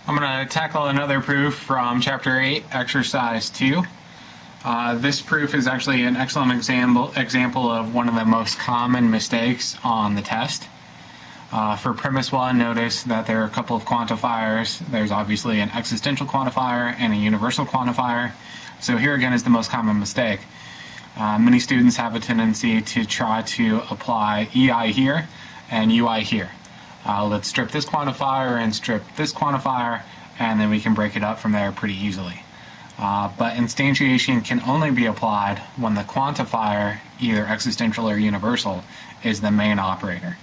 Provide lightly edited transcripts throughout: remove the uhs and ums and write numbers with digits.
I'm going to tackle another proof from Chapter 8, Exercise 2. This proof is actually an excellent example of one of the most common mistakes on the test. For premise 1, notice that there are a couple of quantifiers. There's obviously an existential quantifier and a universal quantifier. So here again is the most common mistake. Many students have a tendency to try to apply EI here and UI here. Let's strip this quantifier and strip this quantifier, and then we can break it up from there pretty easily. But instantiation can only be applied when the quantifier, either existential or universal, is the main operator.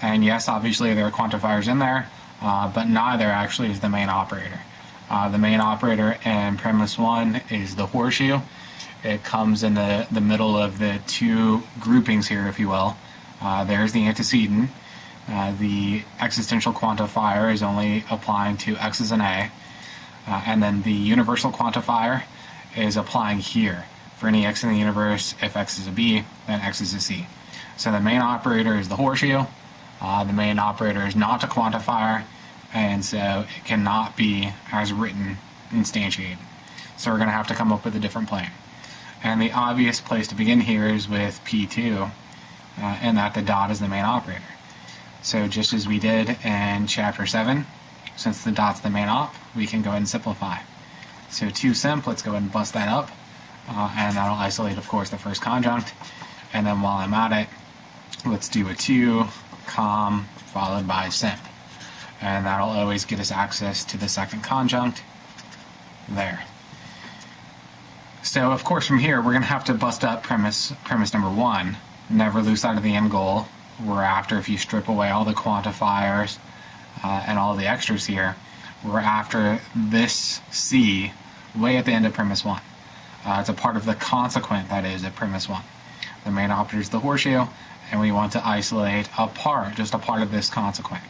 And yes, obviously there are quantifiers in there, but neither actually is the main operator. The main operator in premise 1 is the horseshoe. It comes in the middle of the two groupings here, if you will. There's the antecedent. The existential quantifier is only applying to x is an A. And then the universal quantifier is applying here. For any x in the universe, if x is a B, then x is a C. So the main operator is the horseshoe. The main operator is not a quantifier, and so it cannot be, as written, instantiated. So we're going to have to come up with a different plan. And the obvious place to begin here is with P2, and that the dot is the main operator. So just as we did in Chapter 7, since the dot's the main op, we can go ahead and simplify. So 2simp, let's go ahead and bust that up, and that'll isolate, of course, the first conjunct. And then while I'm at it, let's do a 2, com, followed by simp. And that'll always get us access to the second conjunct there. So, of course, from here, we're going to have to bust up premise number 1. Never lose sight of the end goal. We're after, if you strip away all the quantifiers and all the extras here, we're after this C way at the end of premise 1. It's a part of the consequent, that is, at premise 1. The main operator is the horseshoe, and we want to isolate just a part of this consequent.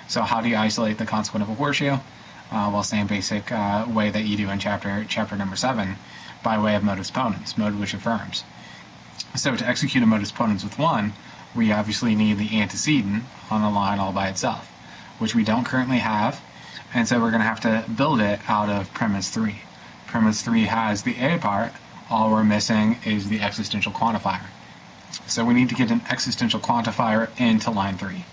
So how do you isolate the consequent of a horseshoe? Well, same basic way that you do in chapter number 7, by way of modus ponens, mode which affirms. So to execute a modus ponens with 1, we obviously need the antecedent on the line all by itself, which we don't currently have, and so we're going to have to build it out of premise 3. Premise 3 has the A part, all we're missing is the existential quantifier. So we need to get an existential quantifier into line 3.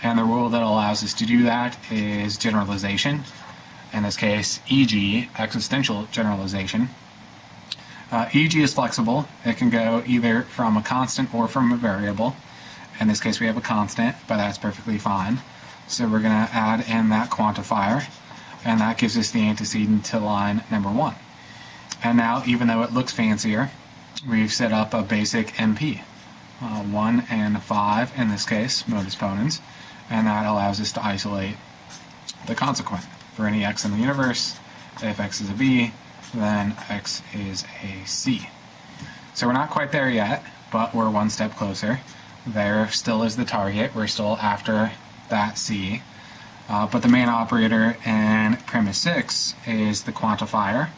And the rule that allows us to do that is generalization. In this case, e.g., existential generalization. E.g. is flexible. It can go either from a constant or from a variable. In this case, we have a constant, but that's perfectly fine. So we're going to add in that quantifier, and that gives us the antecedent to line number 1. And now, even though it looks fancier, we've set up a basic MP. 1 and 5 in this case, modus ponens, and that allows us to isolate the consequent. For any x in the universe, if x is a B, then x is a C. So we're not quite there yet, but we're one step closer. There still is the target. We're still after that C. But the main operator in premise 6 is the quantifier.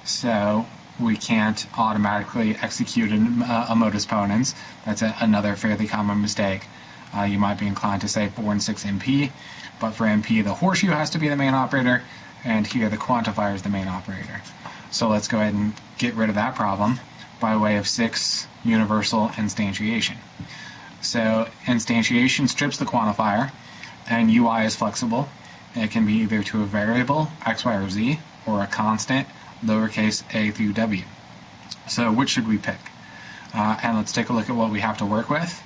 So we can't automatically execute a modus ponens. That's another fairly common mistake. You might be inclined to say 4 and 6 MP, but for MP the horseshoe has to be the main operator, and here the quantifier is the main operator. So let's go ahead and get rid of that problem by way of 6 universal instantiation. So instantiation strips the quantifier, and UI is flexible. It can be either to a variable, x, y, or z, or a constant, lowercase a through w. So which should we pick? And let's take a look at what we have to work with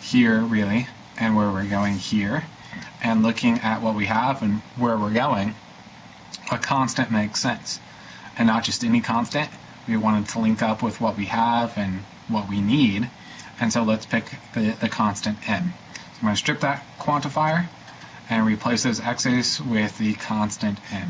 here, really, and where we're going here. And looking at what we have and where we're going, a constant makes sense. And not just any constant. We wanted to link up with what we have and what we need. And so let's pick the constant m. So I'm going to strip that quantifier and replace those x's with the constant m.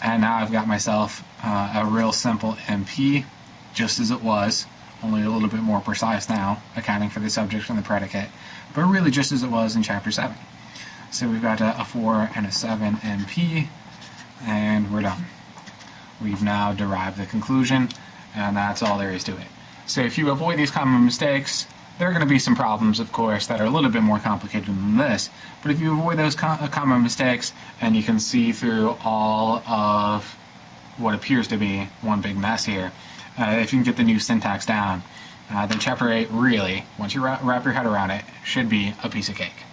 And now I've got myself a real simple MP, just as it was, only a little bit more precise now, accounting for the subject and the predicate, but really just as it was in Chapter 7. So we've got a 4 and a 7 MP, and we're done. We've now derived the conclusion, and that's all there is to it. So if you avoid these common mistakes, There are going to be some problems, of course, that are a little bit more complicated than this, but if you avoid those common mistakes and you can see through all of what appears to be one big mess here, if you can get the new syntax down, then Chapter 8 really, once you wrap your head around it, should be a piece of cake.